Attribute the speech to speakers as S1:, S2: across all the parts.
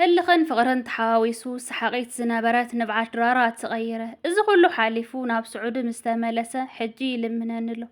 S1: እልኸን ፍቕረን ተሓዋዊሱ ሰሓቒት ዝነበረት ንብዓት ድራራ ተቐይረ እዚ ኩሉ ሓሊፉ ናብ ስዑድ ምስ ተመለሰ ሕጂ ይልምነኒ ኣሎ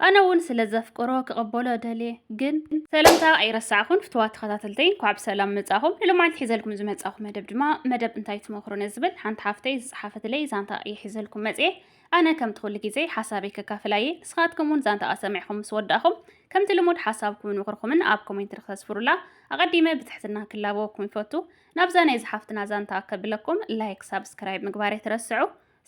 S1: ኣነ እውን ስለ ዘፍቅሮ ክቕበሎ ደልየ ግን ሰላምታ ኣይረሳዕኹን ፍትዋት ተኸታተልተይ እንኳዕ ብሰላም መጻኹም ንሎማዓልቲ ሒዘልኩም ዝመጻኹም መደብ ድማ መደብ እንታይ ትመክሩን ዝብል ሓንቲ ሓፍተይ ዝፀሓፈትለይ ዛንታ ይሒዘልኩም መጽየ ኣነ ከም ትኹሉ ግዜ ሓሳበይ ከካፍላየ ንስኻትኩም እውን ዛንታ ሰሚዕኹም ምስ ወዳእኹም ከምቲ ልሙድ ሓሳብኩምን ምኽርኩምን ኣብ ኮሜንት ተስፍሩላ ኣቐዲመ ብትሕትና ክላበወኩም ይፈቱ ናብዛ ናይ ዝሓፍትና ዛንታ ከብለኩም ላይክ ሳብስክራይብ ምግባር ኣይትረስዑ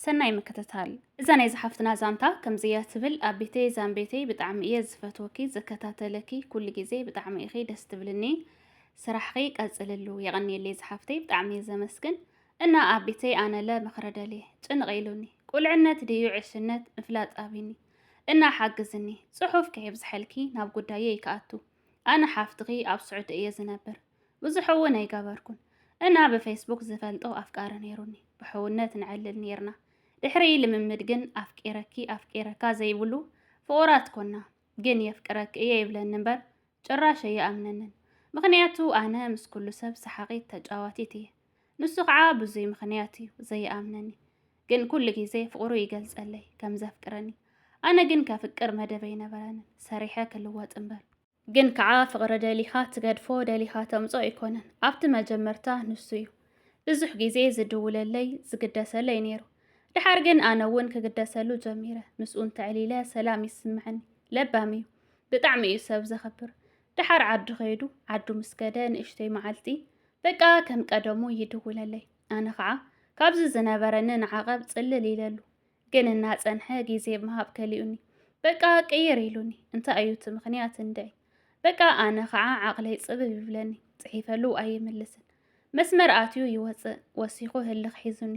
S1: ሰናይ ምክትታል እዛ ናይ ዝሓፍትና ዛንታ ከምዚያ ትብል ኣብ ቤተይ ዛንቤተይ ብጣዕሚ እየ ዝፈትወኪ ዝከታተለኪ ኩሉ ግዜ ብጣዕሚ ኢኺ ደስ ትብልኒ ስራሕኺ ቀጽልሉ የቐኒየለይ ዝሓፍተይ ብጣዕሚ እየ ዘመስግን እና ኣብ ቤተይ ኣነለ መኽረደልየ ጭንቕ ኢሉኒ ቁልዕነት ድዩ ዕሽነት ምፍላጥ ኣቢኒ እና ሓግዝኒ ጽሑፍ ከየብዝሐልኪ ናብ ጉዳየ ይከኣቱ ኣነ ሓፍትኺ ኣብ ስዑድ እየ ዝነብር ብዙሕ እውን ኣይገበርኩን እና ብፌስቡክ ዝፈልጦ ኣፍቃሪ ነይሩኒ ብሕውነት ንዕልል ነርና ድሕሪ ልምምድ ግን ኣፍቂረካ ዘይብሉ ፍቑራት ኮና ግን የፍቅረክ እየ ይብለኒ እምበር ጭራሽ የኣምነንን ምክንያቱ ኣነ ምስ ኩሉ ሰብ ሰሓቒት ተጫዋቲት እየ ንሱ ከዓ ብዙይ ምክንያት እዩ ዘይኣምነኒ ግን ኩሉ ግዜ ፍቕሩ ይገልጸለይ ከም ዘፍቅረኒ ኣነ ግን ከፍቅር መደበ ይነበረንን ሰሪሐ ክልወጥ እምበር ግን ከዓ ፍቕሪ ደሊኻ ትገድፎ ደሊኻ ተምጾ ኣይኮነን ኣብቲ መጀመርታ ንሱ እዩ ብዙሕ ግዜ ዝድውለለይ ዝግደሰለይ ነይሩ ድሓር ግን ኣነ እውን ክግደሰሉ ጀሚረ ምስኡ እንተዕሊለ ሰላም ይስምዐኒ ለባም እዩ ብጣዕሚ እዩ ሰብ ዘኸብር ድሓር ዓዱ ኸይዱ ዓዱ ምስ ከደ ንእሽተይ መዓልቲ በቃ ከም ቀደሙ ይድውለለይ ኣነ ከዓ ካብዚ ዝነበረኒ ንዓቐብ ጽልል ኢለሉ ግን እናጸንሐ ግዜ ምሃብ ከሊኡኒ በቃ ቀይር ኢሉኒ እንታይ እዩ እቲ ምክንያት እንድዒ በቃ ኣነ ከዓ ዓቕለይ ጽብብ ይብለኒ ጽሒፈሉ ኣይምልስን መስመር ኣትዩ ይወፅእ ወሲኹ ህልኽ ሒዙኒ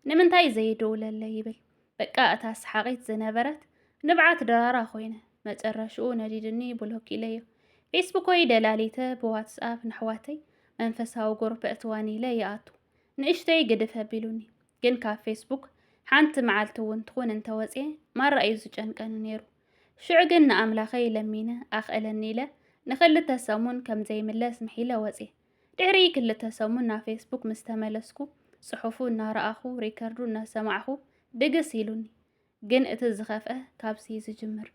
S1: ንምንታይ ዘይድውለለይ ይብል በቃ እታ ሰሓቒት ዝነበረት ንብዓት ደራራ ኮይነ መጨረሽኡ ነዲድኒ ብሎክ ኢለዮ ፌስቡክ ወይ ደላሊተ ብዋትስኣፕ ንሕዋተይ መንፈሳዊ ጉርፕ እትዋኒ ኢለ ይኣቱ ንእሽተይ ግድፍ ኣቢሉኒ ግን ካብ ፌስቡክ ሓንቲ መዓልቲ እውን ትኹን እንተወፅየ ማራእዩ ዝጨንቀኒ ነይሩ ሽዑ ግን ንኣምላኸይ ለሚነ ኣኽእለኒ ኢለ ንኽልተ ሰሙን ከም ዘይምለስ ምሒለ ወፅየ ድሕሪ ክልተ ሰሙን ናብ ፌስቡክ ምስ ተመለስኩ ጽሑፉ እናረኣኹ ሪከርዱ እናሰማዕኹ ድግስ ኢሉኒ ግን እቲ ዝኸፍአ ካብሲ ዝጅምር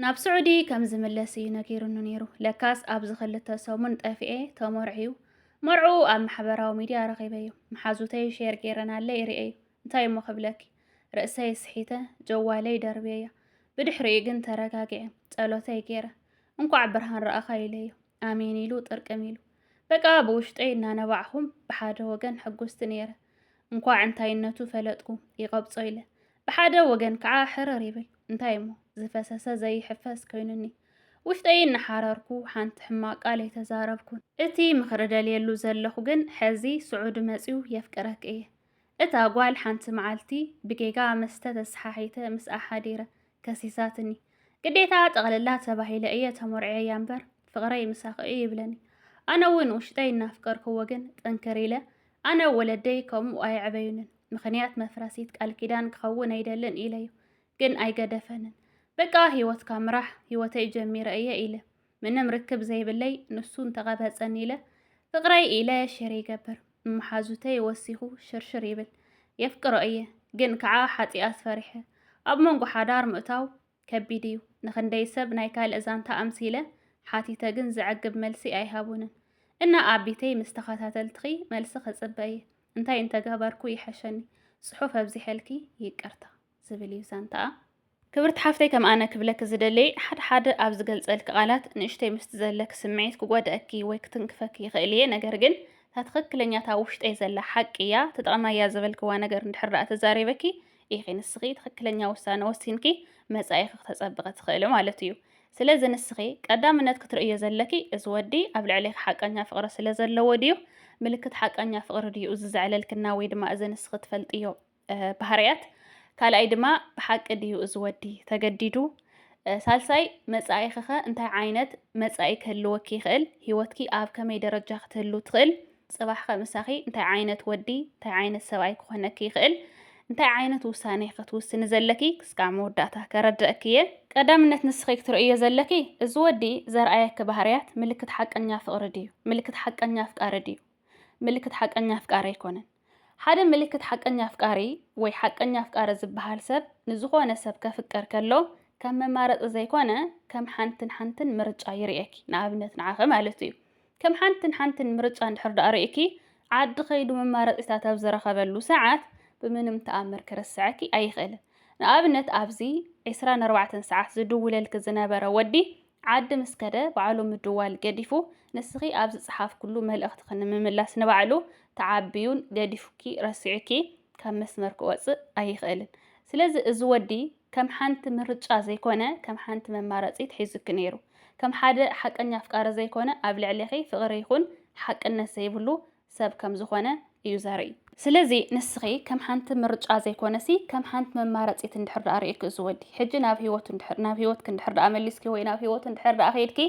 S1: ናብ ስዑዲ ከም ዝምለስ እዩ ነጊሩኒ ነይሩ ለካስ ኣብ ዝኽልተ ሰሙን ጠፊኤ ተመርዒዩ መርዑ ኣብ ማሕበራዊ ሚድያ ረኺበዮ መሓዙተይ ሼር ገይረናለይ ይርአዩ እንታይ እሞ ክብለኪ ርእሰይ ስሒተ ጀዋለይ ደርብያ ብድሕሪኡ ግን ተረጋጊዐ ጸሎተይ ገይረ እንኳዕ ብርሃን ረኣኻ ኢለዮ ኣሜን ኢሉ ጥርቅም ኢሉ በቃ ብውሽጠይ እናነባዕኹም ብሓደ ወገን ሕጉስቲ ነይረ እንኳዕ እንታይነቱ ፈለጥኩ ይቐብጾ ኢለ ብሓደ ወገን ከዓ ሕርር ይብል እንታይ እሞ ዝፈሰሰ ዘይሕፈስ ኮይኑኒ ውሽጠይ እናሓረርኩ ሓንቲ ሕማቕ ቃል ኣይተዛረብኩን እቲ ምኽሪ ደልየሉ ዘለኹ ግን ሕዚ ስዑድ መጺኡ የፍቅረክ እየ እታ ጓል ሓንቲ መዓልቲ ብጌጋ መስተ ተሰሓሒተ ምስኣ ሓዲረ ከሲሳትኒ ግዴታ ጠቕልላ ተባሂለ እየ ተመርዐያ እምበር ፍቕረይ ምሳኺ እዩ ይብለኒ ኣነ እውን ውሽጠይ እናፍቀርክዎ ግን ጠንክር ኢለ ኣነ ወለደይ ከምኡ ኣይዕበዩንን ምክንያት መፍረሲት ቃል ኪዳን ክኸውን ኣይደልን ኢለዩ ግን ኣይገደፈንን በቃ ህይወትካ ምራሕ ህይወተይ ጀሚረ እየ ኢለ ምንም ርክብ ዘይብለይ ንሱ እንተቐበፀኒ ኢለ ፍቕረይ ኢለ ሸር ይገብር መሓዙተይ ወሲኹ ሽርሽር ይብል የፍቅሮ እየ ግን ከዓ ሓጢኣት ፈሪሐ ኣብ መንጎ ሓዳር ምእታው ከቢድ እዩ ንኽንደይ ሰብ ናይ ካልእ ዛንታ ኣምሲለ ሓቲተ ግን ዝዕግብ መልሲ ኣይሃቡንን እና ኣብ ቤተይ ምስ ተኸታተልትኺ መልሲ ክጽበ እየ እንታይ እንተገበርኩ ይሐሸኒ ጽሑፍ ኣብዚሐልኪ ይቅርታ ዝብል እዩ ዛንታኣ ክብርቲ ሓፍተይ ከም ኣነ ክብለክ ዝደለይ ሓደ ኣብ ዝገልጸልክ ቃላት ንእሽተይ ምስቲ ዘለክ ስምዒት ክጎድአኪ ወይ ክትንክፈኪ ይኽእል እየ ነገር ግን እታ ትኽክለኛታ ውሽጠይ ዘላ ሓቂ እያ ተጠቕማያ ዘበልክዋ ነገር እንድሕር ዳኣ ተዛሪበኪ ኢኺ ንስኺ ትኽክለኛ ውሳነ ወሲንኪ መጻኢኺ ክትጸብቕ ትኽእል ማለት እዩ ስለዚ ንስኺ ቀዳምነት ክትርእዮ ዘለኪ እዚ ወዲ ኣብ ልዕሊኻ ሓቀኛ ፍቕሪ ስለ ዘለዎ ድዩ ምልክት ሓቀኛ ፍቕሪ ድዩ እዚ ዘዕለልክና ወይ ድማ እዚ ንስኺ ትፈልጥዮ ባህርያት ካልኣይ ድማ ብሓቂ ድዩ እዚ ወዲ ተገዲዱ ሳልሳይ መጻኢኽኸ እንታይ ዓይነት መጻኢ ክህልወኪ ይኽእል ህይወትኪ ኣብ ከመይ ደረጃ ክትህሉ ትኽእል ጽባሕኸ ምሳኺ እንታይ ዓይነት ወዲ እንታይ ዓይነት ሰብኣይ ክኾነኪ ይኽእል እንታይ ዓይነት ውሳነ ክትውስኒ ዘለኪ ክስካዕ መወዳእታ ከረድአኪ እየ ቀዳምነት ንስኺ ክትርእዮ ዘለኪ እዚ ወዲ ዘርኣየኪ ባህርያት ምልክት ሓቀኛ ፍቕሪ ድዩ ምልክት ሓቀኛ ኣፍቃሪ ድዩ ምልክት ሓቀኛ ፍቃሪ ኣይኮነን ሓደ ምልክት ሓቀኛ ፍቃሪ ወይ ሓቀኛ ፍቃሪ ዝበሃል ሰብ ንዝኾነ ሰብ ከፍቅር ከሎ ከም መማረፂ ዘይኮነ ከም ሓንትን ምርጫ ይርአኪ ንኣብነት ንዓኸ ማለት እዩ ከም ሓንትን ምርጫ እንድሕር ዳ ርኢኪ ዓዲ ኸይዱ መማረፂታት ኣብ ዝረኸበሉ ሰዓት ብምንም ተኣምር ክርስዐኪ ኣይኽእልን ንኣብነት ኣብዚ 24 ሰዓት ዝድውለልክ ዝነበረ ወዲ ዓዲ ምስ ከደ ባዕሉ ምድዋል ገዲፉ ንስኺ ኣብ ዝፅሓፍ ኩሉ መልእኽቲ ክንምምላስ ንባዕሉ ተዓቢዩን ገዲፉኪ ረሲዑኪ ካብ መስመር ክወፅእ ኣይኽእልን ስለዚ እዚ ወዲ ከም ሓንቲ ምርጫ ዘይኮነ ከም ሓንቲ መማረፂት ሒዙኪ ነይሩ ከም ሓደ ሓቀኛ ፍቃሪ ዘይኮነ ኣብ ልዕሊኺ ፍቕሪ ይኹን ሓቅነት ዘይብሉ ሰብ ከም ዝኾነ እዩ ዘርኢ ስለዚ ንስኺ ከም ሓንቲ ምርጫ ዘይኮነሲ ከም ሓንቲ መማረፂት እንድሕር ዳ ርኢኪ እዚ ወዲ ሕጂ ናብ ሂወትክ እንድሕር ዳ መሊስኪ ወይ ናብ ሂወቱ እንድሕር ዳ ኸይድኪ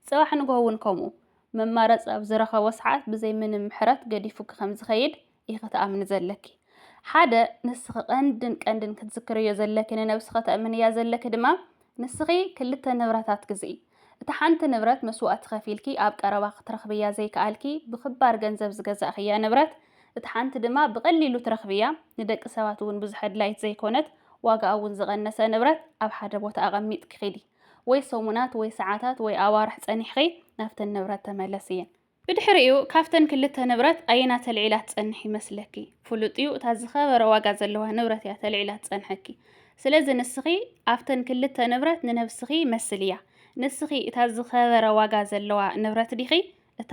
S1: ፅባሕ ንግሆ እውን ከምኡ መማረፂ ኣብ ዝረኸቦ ሰዓት ብዘይ ምንም ምሕረት ገዲፉኪ ከም ዝኸይድ ይኽተኣምኒ ዘለኪ ሓደ ንስኺ ቀንድን ክትዝክርዮ ዘለኪ ንነብስኺ ተእምንያ ዘለኪ ድማ ንስኺ ክልተ ንብረታት ግዝኢ እቲ ሓንቲ ንብረት መስዋእቲ ከፊልኪ ኣብ ቀረባ ክትረኽብያ ዘይከኣልኪ ብክባር ገንዘብ ዝገዛእኽያ ንብረት እቲ ሓንቲ ድማ ብቐሊሉ ትረኽብያ ንደቂ ሰባት እውን ብዙሕ ኣድላይት ዘይኮነት ዋጋ እውን ዝቐነሰ ንብረት ኣብ ሓደ ቦታ ኣቐሚጥኪ ኺዲ ወይ ሰሙናት ወይ ሰዓታት ወይ ኣዋርሕ ፀኒሕኺ ናብተን ንብረት ተመለስ እየን ብድሕሪኡ ካፍተን ክልተ ንብረት ኣየና ተልዒላ ትፀንሕ ይመስለኪ ፍሉጥ እዩ እታ ዝኸበረ ዋጋ ዘለዋ ንብረት እያ ተልዒላ ትፀንሐኪ ስለዚ ንስኺ ኣፍተን ክልተ ንብረት ንነብስኺ መስል እያ ንስኺ እታ ዝኸበረ ዋጋ ዘለዋ ንብረት ዲኺ እታ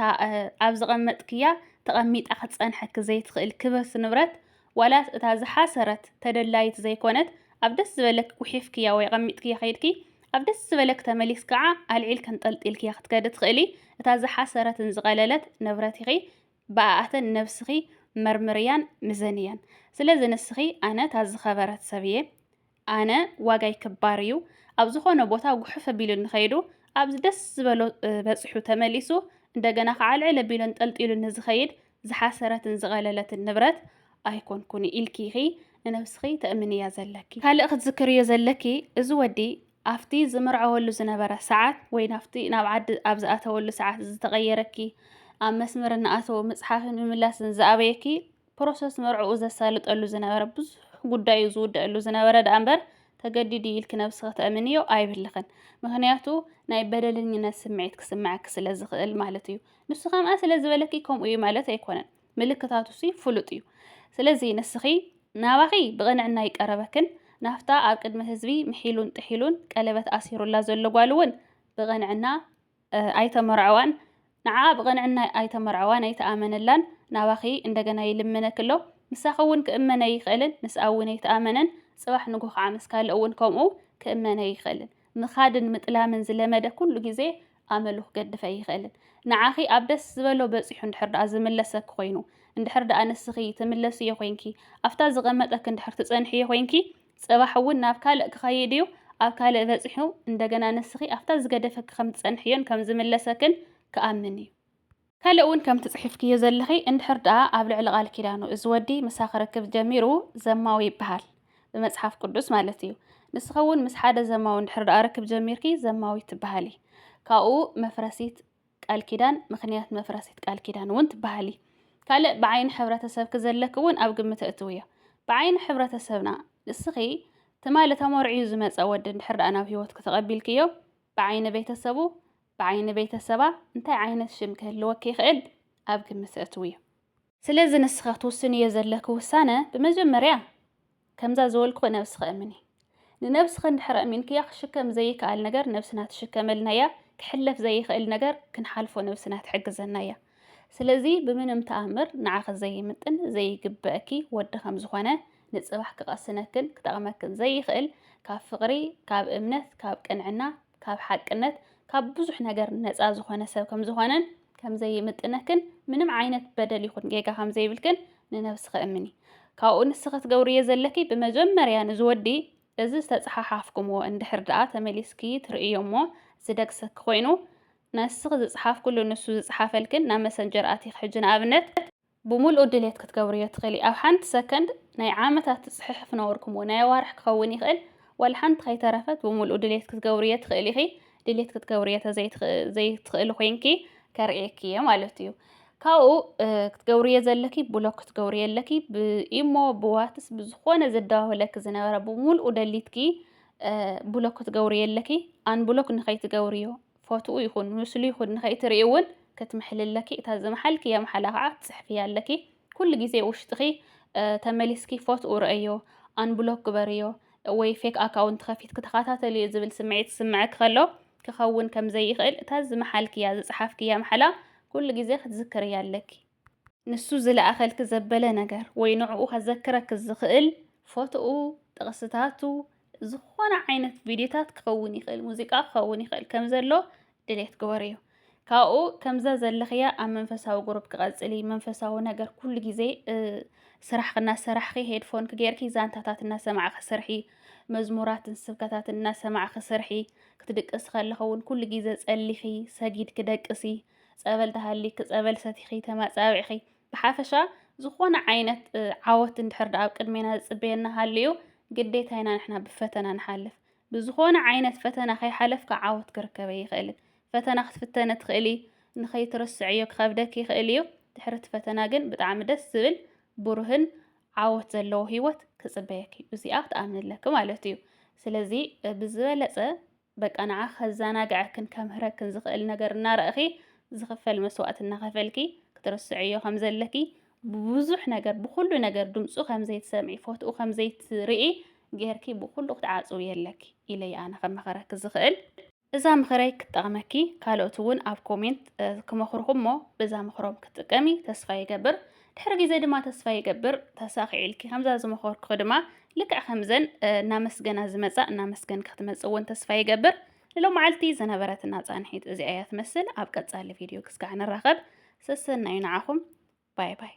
S1: ኣብ ዝቐመጥክያ ተቐሚጣ ክትፀንሐኪ ዘይትኽእል ክበስ ንብረት ዋላስ እታ ዝሓሰረት ተደላይት ዘይኮነት ኣብ ደስ ዝበለክ ውሒፍክያ ወይ ቀሚጥክያ ኸይድኪ ኣብ ደስ ዝበለክ ተመሊስ ከዓ ኣልዒል ከንጠልጢልክያ ክትከድ ትኽእሊ እታ ዝሓሰረትን ዝቐለለት ንብረት ኢኺ ብኣኣተን ነብስኺ መርምርያን ምዘንያን ስለዚ ንስኺ ኣነ እታ ዝኸበረት ሰብ እየ ኣነ ዋጋይ ክባር እዩ ኣብ ዝኾነ ቦታ ጉሕፍ ኣቢሉ ንኸይዱ ኣብዚ ደስ ዝበሎ በፂሑ ተመሊሱ እንደገና ከዓ ልዕል ኣቢሉ እንጠልጢሉ ንዝኸይድ ዝሓሰረትን ዝቐለለትን ንብረት ኣይኮንኩን ኢልኪ ኢኺ ንነብስኺ ተእምንያ ዘለኪ ካልእ ክትዝክርዮ ዘለኪ እዚ ወዲ ኣፍቲ ዝምርዓወሉ ዝነበረ ሰዓት ወይ ናፍቲ ናብ ዓዲ ኣብ ዝኣተወሉ ሰዓት ዝተቐየረኪ ኣብ መስመር እናኣተወ መፅሓፍን ምምላስን ዝኣበየኪ ፕሮሰስ መርዕኡ ዘሳልጠሉ ዝነበረ ብዙሕ ጉዳዩ ዝውድአሉ ዝነበረ ዳ እምበር ተገዲዱ ኢልኪ ነብስኺ ተእምንዮ ኣይብልኽን ምክንያቱ ናይ በደለኝነት ስምዒት ክስምዓኪ ስለ ዝኽእል ማለት እዩ ንሱ ከምኣ ስለ ዝበለኪ ከምኡ እዩ ማለት ኣይኮነን ምልክታቱ ፍሉጥ እዩ ስለዚ ንስኺ ናባኺ ብቕንዕና ይቀረበክን ናፍታ ኣብ ቅድሚ ህዝቢ ምሒሉን ጥሒሉን ቀለበት ኣሲሩላ ዘሎ ጓል እውን ብቕንዕና ኣይተመርዐዋን ንዓ ብቕንዕና ኣይተመርዐዋን ኣይተኣመነላን ናባኺ እንደገና ይልምነክሎ ምሳኺ እውን ክእመነ ይኽእልን ንስኣ እውን ኣይተኣመነን ፅባሕ ንጉህ ከዓ ምስ ካልእ እውን ከምኡ ክእመነ ይኽእልን ምኻድን ምጥላምን ዝለመደ ኩሉ ግዜ ኣመሉ ክገድፈ ይኽእልን ንዓኺ ኣብ ደስ ዝበሎ በፂሑ እንድሕር ደኣ ዝምለሰክ ኮይኑ እንድሕር ደኣ ንስኺ ትምለስ እየ ኮንኪ ኣፍታ ዝቐመጠክ እንድሕር ትፀንሒ እየ ኮንኪ ፅባሕ እውን ናብ ካልእ ክኸይድ እዩ ኣብ ካልእ በፂሑ እንደገና ንስኺ ኣፍታ ዝገደፈክ ከም ትፀንሕ እዮን ከም ዝምለሰክን ክኣምን እዩ ካልእ እውን ከም ትፅሒፍክዮ ዘለኺ እንድሕር ደኣ ኣብ ልዕሊ ቃል ኪዳኑ እዚ ወዲ ምሳ ክርክብ ጀሚሩ ዘማዊ ይበሃል ብመፅሓፍ ቅዱስ ማለት እዩ ንስኺ እውን ምስ ሓደ ዘማዊ እንድሕር ደኣ ርክብ ጀሚርኪ ዘማዊት ትበሃሊ ካብኡ መፍረሲት ቃል ኪዳን ምክንያት መፍረሲት ቃል ኪዳን እውን ትበሃሊ ካልእ ብዓይኒ ሕብረተሰብ ክዘለክ እውን ኣብ ግምት እትው እያ ብዓይኒ ሕብረተሰብና ንስኺ ትማሊ ተመርዒዩ ዝመፀ ወዲ እንድሕር ደኣ ናብ ሂወት ከተቐቢልክዮ ብዓይኒ ቤተሰቡ ብዓይኒ ቤተሰባ እንታይ ዓይነት ሽም ክህልወክ ይኽእል ኣብ ግምት እትው እያ ስለዚ ንስኺ ክትውስን እየ ዘለክ ውሳነ ብመጀመርያ ከምዛ ዝበልኩ ነብስኺ እምኒ ንነብስኺ እንድሕር ኣሚንክያ ክሽከም ዘይከኣል ነገር ነብስና ትሽከመልና እያ ክሕለፍ ዘይኽእል ነገር ክንሓልፎ ነብስና ትሕግዘና እያ ስለዚ ብምንም ተኣምር ንዓኺ ዘይምጥን ዘይግበአኪ ወዲ ከም ዝኾነ ንፅባሕ ክቐስነክን ክጠቕመክን ዘይኽእል ካብ ፍቕሪ ካብ እምነት ካብ ቅንዕና ካብ ሓቅነት ካብ ብዙሕ ነገር ነፃ ዝኾነ ሰብ ከም ዝኾነን ከም ዘይምጥነክን ምንም ዓይነት በደል ይኹን ጌጋ ከም ዘይብልክን ንነብስኺ እምኒ ካብኡ ንስኺ ትገብርዮ ዘለኪ ብመጀመርያ ንዝወዲ እዚ ዝተፀሓሓፍኩምዎ እንድሕር ደኣ ተመሊስኪ ትርእዮ እሞ ዝደግሰኪ ኮይኑ ንስኺ ዝፅሓፍ ኩሉ ንሱ ዝፅሓፈልክን ናብ መሰንጀር ኣቲኽ ሕጂ ንኣብነት ብምሉእ ድሌት ክትገብርዮ ትኽእሊ ኣብ ሓንቲ ሰከንድ ናይ ዓመታት ትፅሕፍ ነበርኩምዎ ናይ ኣዋርሕ ክኸውን ይኽእል ዋላ ሓንቲ ከይተረፈት ብምሉእ ድሌት ክትገብርዮ ትኽእል ኢኺ ድሌት ክትገብርዮ ዘይትኽእል ኮይንኪ ከርእየኪ እየ ማለት እዩ كاو كتقوري زلكي بلوك تقوري لكي بإيمو بواتس بزخونة زداه لك زنابرة بمول ودليتكي بلوك تقوري لكي أن بلوك نخي تقوريو فوتو يخون مسلو يخون نخي تريون كتمحل لكي تهز محلك يا محلها تسحفيها لكي كل جزء وشتخي تمليسكي فوتو رأيو أن بلوك بريو وي فيك أكاونت خفيت كتخاتات اللي زبل سمعك خلو كخون كم زي خيل تهز محلك يا صحافك يا محلا كل جزء تذكر يالك نسوز لأخل كزبلة نجار وينوعو هذكرك الزخيل فوتو تقصتاتو زخونا عينة فيديوهات كخوني خيل موسيقى كخوني خيل كم زلو دليت كوريو كاو كم زلخيا أم منفساو جروب كغزلي منفساو نجار كل جزء سرح الناس سرحي هيدفون كجيركي زانتات الناس مع خسرحي مزمورات سبكتات الناس مع خسرحي كتدق أسخل لخون كل جزء تسألخي سجيد كدق أسي صابل تهالي كصابل ستخي تما صابعخي بحافشة زخون عينة عوت اندحر دعاب قدمينا صبينا هاليو قديت هينا نحنا بفتنا نحلف بزخون عينة فتنا خي حلف كعوت كركبي يخيل فتنا فتنا تخيلي نخي ترسعيو كخبدك يخيليو تحرت فتنا جن بتعم دس سبل برهن عوت زلو هيوت كصبيكي بزي أخت أمن لك مالتيو سلازي بزبلة بك أنا خزانا قاعد كم هركن زخيل نجر نار أخي زخفل مسوات النخفلكي كترسعيو خمزلكي بوزح نجر بكل نجر دمسو خمزيت سامعي فوتو خمزيت رئي جيركي بكل وقت عاصو يلك إلي أنا خم خرك زخيل إذا مخريك تغمكي كالوتون أب كومنت كما خرخمو بزا مخروم كتقامي تسفاي جبر تحرقي زي ما تسفاي جبر تساقي لكي خمزة زمخور خدمة لك خمزن نامسجن زمزة نامسجن كتمز وان تسفاي جبر لو معلتي زنبرت الناس عن حيث زي آيات مثل أبقى تسأل فيديو كسكعنا الرغب سسنا ينعاكم باي باي.